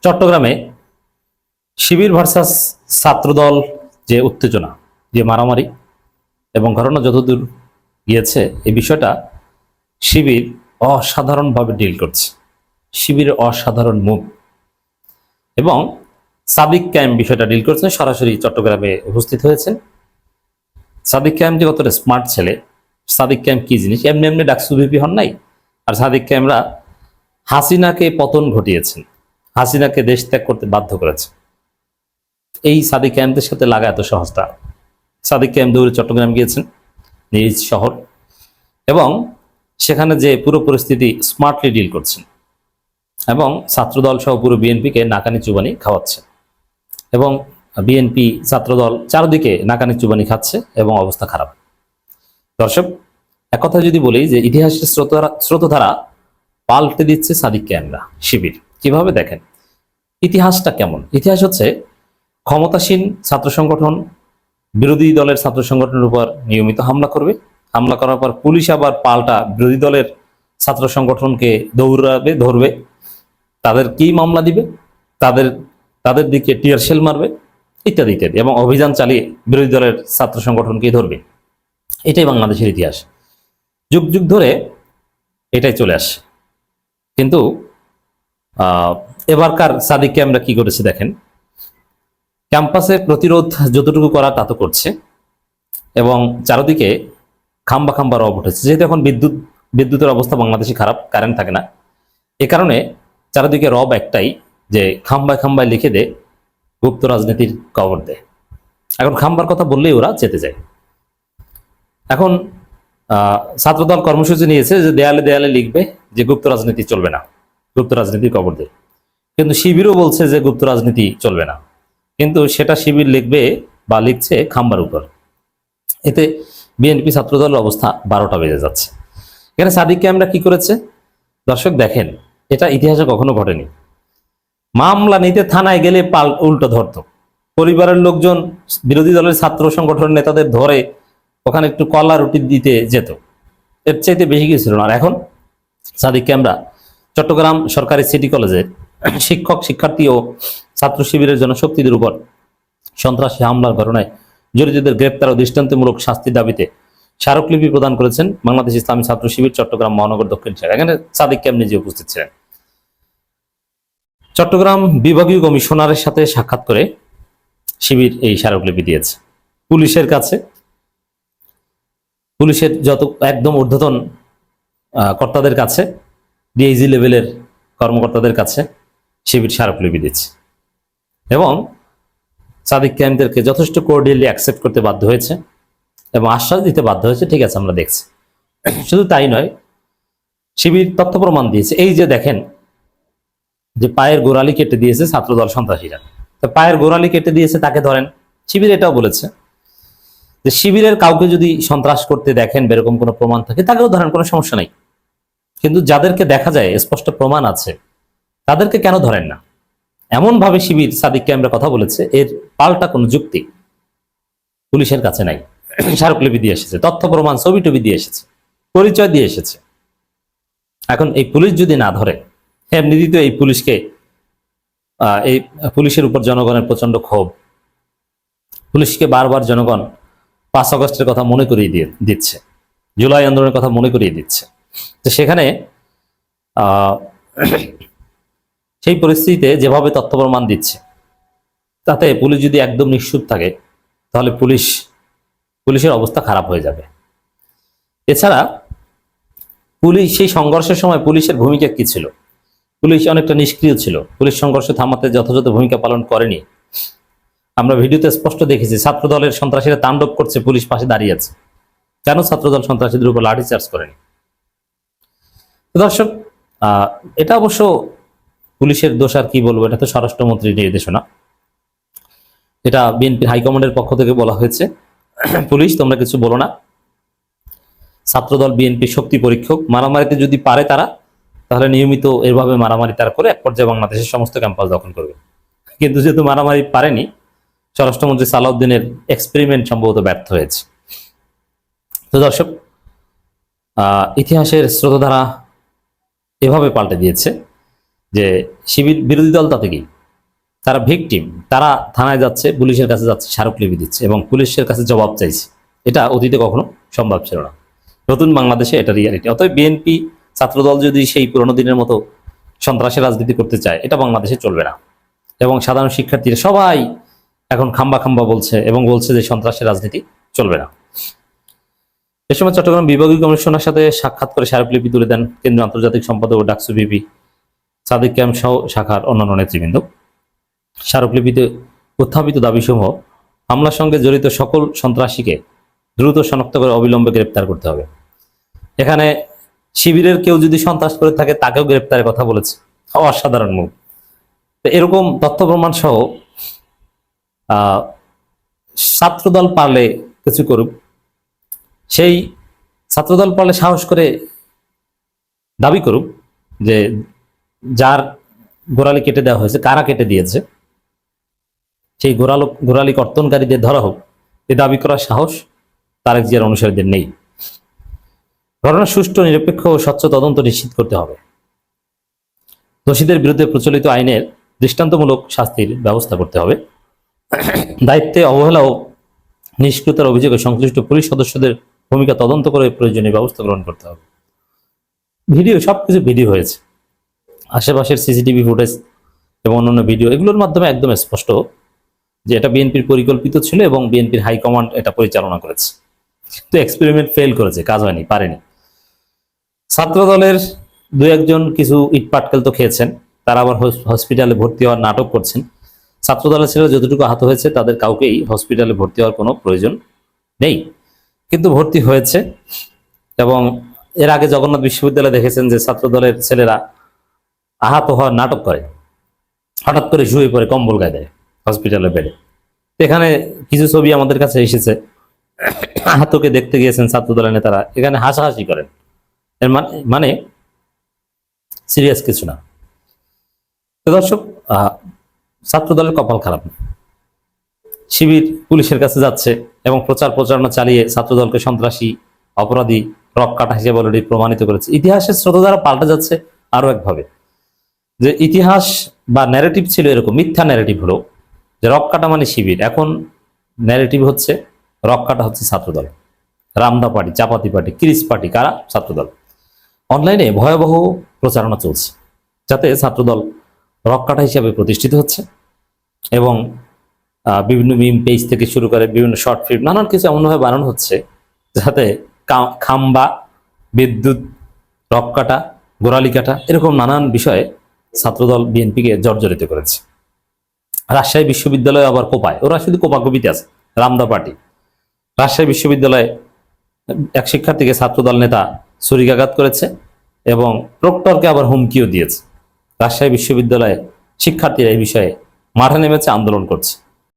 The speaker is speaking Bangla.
চট্টগ্রামে শিবির ভার্সাস ছাত্রদল যে উত্তেজনা, যে মারামারি এবং ঘটনা যতদূর গিয়েছে, এই বিষয়টা শিবির অসাধারণভাবে ডিল করছে। শিবিরের অসাধারণ মুভ এবং সাদিক কায়েম বিষয়টা ডিল করছেন, সরাসরি চট্টগ্রামে উপস্থিত হয়েছেন। সাদিক কায়েম যে কতটা স্মার্ট ছেলে, সাদিক কায়েম কি জিনিস, এমনি এমনি ডাকসু ভিপি হন নাই। আর সাদিক কায়েমরা হাসিনাকে পতন ঘটিয়েছেন, হাসিনাকে দেশ ত্যাগ করতে বাধ্য করেছে। এই সাদিক কায়েমদের সাথে লাগা এত সহজটা। সাদিক কায়েম দৌড়ে চট্টগ্রাম গিয়েছেন, নিজ শহর, এবং সেখানে যে পুরো পরিস্থিতি স্মার্টলি ডিল করছেন এবং ছাত্রদল সহ পুরো বিএনপিকে নাকানি চুবানি খাওয়াচ্ছে এবং বিএনপি ছাত্রদল চারদিকে নাকানি চুবানি খাচ্ছে এবং অবস্থা খারাপ। দর্শক, এক কথা যদি বলি যে ইতিহাসের স্রোতধারা পাল্টে দিচ্ছে সাদিক কায়েমরা। শিবির কিভাবে দেখেন ইতিহাসটা কেমন? ইতিহাস হচ্ছে ক্ষমতাসীন ছাত্র সংগঠন বিরোধী দলের ছাত্র সংগঠনের উপর নিয়মিত হামলা করবে, হামলা করার পর পুলিশ আবার পাল্টা বিরোধী দলের ছাত্র সংগঠনকে দৌড়াবে, ধরবে, তাদের কি মামলা দিবে, তাদের দিকে টিয়ার শেল মারবে, ইত্যাদি ইত্যাদি, এবং অভিযান চালিয়ে বিরোধী দলের ছাত্র সংগঠনকে ধরবে। এটাই বাংলাদেশের ইতিহাস, যুগ যুগ ধরে এটাই চলে আসে। কিন্তু এবারকার সাদিককে আমরা কি করেছি দেখেন, ক্যাম্পাসে প্রতিরোধ যতটুকু করা তা তো করছে এবং চারদিকে খাম্বা খাম্বা রব উঠেছে। যেহেতু এখন বিদ্যুতের অবস্থা বাংলাদেশে খারাপ, কারেন্ট থাকে না, এ কারণে চারদিকে রব একটাই, যে খাম্বায় খাম্বায় লিখে দে গুপ্ত রাজনীতির কবর দে। এখন খাম্বার কথা বললেই ওরা চেতে যায়। এখন ছাত্রদল কর্মসূচি নিয়েছে যে দেয়ালে দেয়ালে লিখবে যে গুপ্ত রাজনীতি চলবে না, গুপ্ত রাজনীতির কবর দে। কিন্তু শিবিরও বলছে যে গুপ্ত রাজনীতি চলবে না, কিন্তু সেটা শিবির লিখবে বা লিখছে খাম্বার উপর। এতে বিএনপি ছাত্রদলের অবস্থা 12টা বেজে যাচ্ছে। এখানে সাদিককে আমরা কি করেছে দর্শক দেখেন, এটা ইতিহাসে কখনো ঘটেনি। মামলা নিতে থানায় গেলে উল্টো ধরতো, পরিবারের লোকজন বিরোধী দলের ছাত্র সংগঠনের নেতাদের ধরে ওখানে একটু কলা রুটি দিতে যেত, এর চাইতে বেশি কিছু ছিল না। আর এখন সাদিককে আমরা চট্টগ্রাম সরকারি সিটি কলেজের শিক্ষক শিক্ষার্থী ও ছাত্র শিবিরের জনশক্তিদের উপর সন্ত্রাসী হামলার ঘটনায় জড়িতদের গ্রেপ্তার ও দৃষ্টান্তমূলক শাস্তির দাবিতে স্মারকলিপি প্রদান করেছেন বাংলাদেশ ইসলামী ছাত্র শিবির চট্টগ্রাম মহানগর দক্ষিণ শাখা। এখানে সাদিক কায়েম নিজে উপস্থিত ছিলেন। চট্টগ্রাম বিভাগীয় কমিশনারের সাথে সাক্ষাৎ করে শিবির এই স্মারকলিপি দিয়েছে পুলিশের কাছে। পুলিশের যত একদম ঊর্ধ্বতন কর্তাদের কাছে, ডিআইজি লেভেলের কর্মকর্তাদের কাছে শিবির স্মারকলিপি দিচ্ছে এবং সাদিক কায়েমদেরকে যথেষ্ট কোর্ডিয়ালি অ্যাকসেপ্ট করতে বাধ্য হয়েছে এবং আশ্বাস দিতে বাধ্য হয়েছে, ঠিক আছে আমরা দেখছি। শুধু তাই নয়, শিবির তথ্য প্রমাণ দিয়েছে। এই যে দেখেন, যে পায়ের গোড়ালি কেটে দিয়েছে ছাত্রদল সন্ত্রাসীরা, তো পায়ের গোড়ালি কেটে দিয়েছে তাকে ধরেন। শিবির এটাও বলেছে যে শিবিরের কাউকে যদি সন্ত্রাস করতে দেখেন, এরকম কোনো প্রমাণ থাকে, তাকেও ধরেন, কোনো সমস্যা নাই। কিন্তু যাদেরকে দেখা যায় স্পষ্ট প্রমাণ আছে, তাদেরকে কেন ধরেন না? এমন ভাবে শিবির সাদিককে আমরা কথা বলেছে, এর পাল্টা কোনো যুক্তি পুলিশের কাছে নাই। স্মারকলিপি দিয়ে এসেছে, তথ্য প্রমাণ ছবি টবি দিয়ে এসেছে, পরিচয় দিয়ে এসেছে। এখন এই পুলিশ যদি না ধরে, এমনিতেই তো এই পুলিশকে এই পুলিশের উপর জনগণের প্রচন্ড ক্ষোভ, পুলিশকে বারবার জনগণ 5 আগস্টের কথা মনে করিয়ে দিচ্ছে, জুলাই আন্দোলনের কথা মনে করিয়ে দিচ্ছে। তো সেখানে সেই পরিস্থিতিতে যেভাবে তথ্য প্রমাণ দিচ্ছে, তাতে পুলিশ যদি একদম নিশ্চুপ থাকে, তাহলে পুলিশের অবস্থা খারাপ হয়ে যাবে। এছাড়া পুলিশ সেই সংঘর্ষের সময় পুলিশের ভূমিকা কি ছিল? পুলিশ অনেকটা নিষ্ক্রিয় ছিল, পুলিশ সংঘর্ষ থামাতে যথাযথ ভূমিকা পালন করেনি। আমরা ভিডিওতে স্পষ্ট দেখেছি ছাত্রদলের সন্ত্রাসীরা তাণ্ডব করছে, পুলিশ পাশে দাঁড়িয়ে আছে। কেন ছাত্রদল সন্ত্রাসীদের উপর লাঠিচার্জ করেনি? দর্শক, এটা অবশ্য পুলিশের দোষ, আর কি বলবো, এটা তো স্বরাষ্ট্রমন্ত্রীর নির্দেশনা। এটা বিএনপির হাইকমান্ডের পক্ষ থেকে বলা হয়েছে, পুলিশ তোমরা কিছু বলো না, ছাত্রদল বিএনপি শক্তি পরীক্ষক, মারামারিতে যদি পারে তারা, তাহলে নিয়মিত এভাবে মারামারি তারা করে এক পর্যায়ে বাংলাদেশের সমস্ত ক্যাম্পাস দখল করবে। কিন্তু যেহেতু মারামারি পারেনি, স্বরাষ্ট্রমন্ত্রী সালাউদ্দিনের এক্সপেরিমেন্ট সম্ভবত ব্যর্থ হয়েছে। তো দর্শক, ইতিহাসের স্রোতধারা এভাবে পাল্টে দিয়েছে যে শিবির বিরোধী দল তাতে কি তারা ভিকটিম, তারা থানায় যাচ্ছে, পুলিশের কাছে যাচ্ছে, স্মারকলিপি দিচ্ছে এবং পুলিশের কাছে জবাব চাইছে। এটা অতীতে কখনো সম্ভব ছিল না। নতুন বাংলাদেশে এটা রিয়ালিটি। অতএব বিএনপি ছাত্রদল যদি সেই পুরোনো দিনের মতো সন্ত্রাসের রাজনীতি করতে চায়, এটা বাংলাদেশে চলবে না। এবং সাধারণ শিক্ষার্থীরা সবাই এখন খাম্বা খাম্বা বলছে এবং বলছে যে সন্ত্রাসের রাজনীতি চলবে না। এ সময় চট্টগ্রাম বিভাগীয় কমিশনার সাথে সাক্ষাৎ করে স্মারকলিপি তুলে দেন কেন্দ্রীয় আন্তর্জাতিক সম্পাদক ও ডাকসু বিপি সাদিক ক্যাম্প সহ শাখার অন্যান্য নেতৃবৃন্দ। স্মারকলিপিতে উত্থাপিত দাবিসমূহ হামলার সঙ্গে জড়িত সকল সন্ত্রাসীকে দ্রুত শনাক্ত করে অবিলম্বে গ্রেপ্তার করতে হবে। এখানে শিবিরের কেউ যদি সন্ত্রাস করে থাকে তাকেও গ্রেপ্তারের কথা বলেছে। অসাধারণ মুখ। তো এরকম তথ্য প্রমাণ সহ ছাত্রদল পারলে কিছু করুক, সেই ছাত্রদল পারলে সাহস করে দাবি করুক যে যার গোড়ালি কেটে দেওয়া হয়েছে, কারা কেটে দিয়েছে, সেই গোড়ালি কর্তনকারীদের ধরা হোক। এই দাবি করার সাহস তারেক জিয়ার অনুসারীদের নেই। ঘটনার সুষ্ঠু, নিরপেক্ষ ও স্বচ্ছ তদন্ত নিশ্চিত করতে হবে। দোষীদের বিরুদ্ধে প্রচলিত আইনের দৃষ্টান্তমূলক শাস্তির ব্যবস্থা করতে হবে। দায়িত্বে অবহেলা ও নিষ্ক্রিয়তার অভিযোগে সংশ্লিষ্ট পুলিশ সদস্যদের ভূমিকা তদন্ত করে প্রয়োজনীয় ব্যবস্থা গ্রহণ করতে হবে। ভিডিও, সবকিছু ভিডিও হয়েছে, আশেপাশের সিসিটিভি ফুটেজ এবং অন্যান্য ভিডিও, এগুলোর মাধ্যমে একদম স্পষ্ট যে এটা বিএনপির পরিকল্পিত ছিল এবং বিএনপির হাইকমান্ড এটা পরিচালনা করেছে। কিন্তু এক্সপেরিমেন্ট ফেল করেছে, কাজ হয়নি, পারেনি। ছাত্র দলের দু একজন কিছু ইট পাটকেল তো খেয়েছেন, তারা আবার হসপিটালে ভর্তি হওয়ার নাটক করছেন। ছাত্র দলের ছেলেরা যতটুকু আহত হয়েছে তাদের কাউকেই হসপিটালে ভর্তি হওয়ার কোনো প্রয়োজন নেই, কিন্তু ভর্তি হয়েছে। এবং এর আগে জগন্নাথ বিশ্ববিদ্যালয়ে দেখেছেন যে ছাত্র দলের ছেলেরা আহত হওয়ার নাটক করে, হঠাৎ করে শুয়ে পড়ে কম্বল গায়ে দেয় হসপিটালে বেডে। এখানে কিছু ছবি আমাদের কাছে এসেছে, আহতকে দেখতে গিয়েছেন ছাত্র দলের নেতারা, এখানে হাসাহাসি করেন। এর মানে সিরিয়াস কিছু না। তো দর্শক, ছাত্র দলের কপাল খারাপ। শিবির পুলিশের কাছে যাচ্ছে এবং প্রচারণা চালিয়ে ছাত্রদলকে সন্ত্রাসী, অপরাধী, রক কাটা হিসেবে অলরেডি প্রমাণিত করেছে। ইতিহাসের স্রোত দ্বারা পাল্টে যাচ্ছে আরো একভাবে, যে ইতিহাস বা ন্যারেটিভ ছিল এরকম, মিথ্যা ন্যারেটিভ হলো যে রক কাটা মানে শিবির, এখন ন্যারেটিভ হচ্ছে রক কাটা হচ্ছে ছাত্রদল, রামদা পার্টি, চাপাতি পার্টি, ক্রিস পার্টি, কারা? ছাত্রদল। অনলাইনে ভয়াবহ প্রচারণা চলছে যাতে ছাত্রদল রক কাটা হিসাবে প্রতিষ্ঠিত হচ্ছে এবং বিভিন্ন মিম পেজ থেকে শুরু করে বিভিন্ন শর্ট ফিল্ম, নানান কিছু এমনভাবে বানানো হচ্ছে যাতে খাম্বা, বিদ্যুৎ, রক কাটা, গোড়ালি কাটা, এরকম নানান বিষয়ে ছাত্রদল বিএনপিকে জর্জরিত করেছে। রাজশাহী বিশ্ববিদ্যালয়ে আবার কোপায়, ওরা শুধু কোপাকুপিতে আছে, রামদা পার্টি। রাজশাহী বিশ্ববিদ্যালয়ে এক শিক্ষার্থীকে ছাত্রদল নেতা ছুরিকাঘাত করেছে এবং প্রক্টরকে আবার হুমকিও দিয়েছে। রাজশাহী বিশ্ববিদ্যালয়ে শিক্ষার্থীরা এই বিষয়ে মাঠে নেমেছে, আন্দোলন করছে।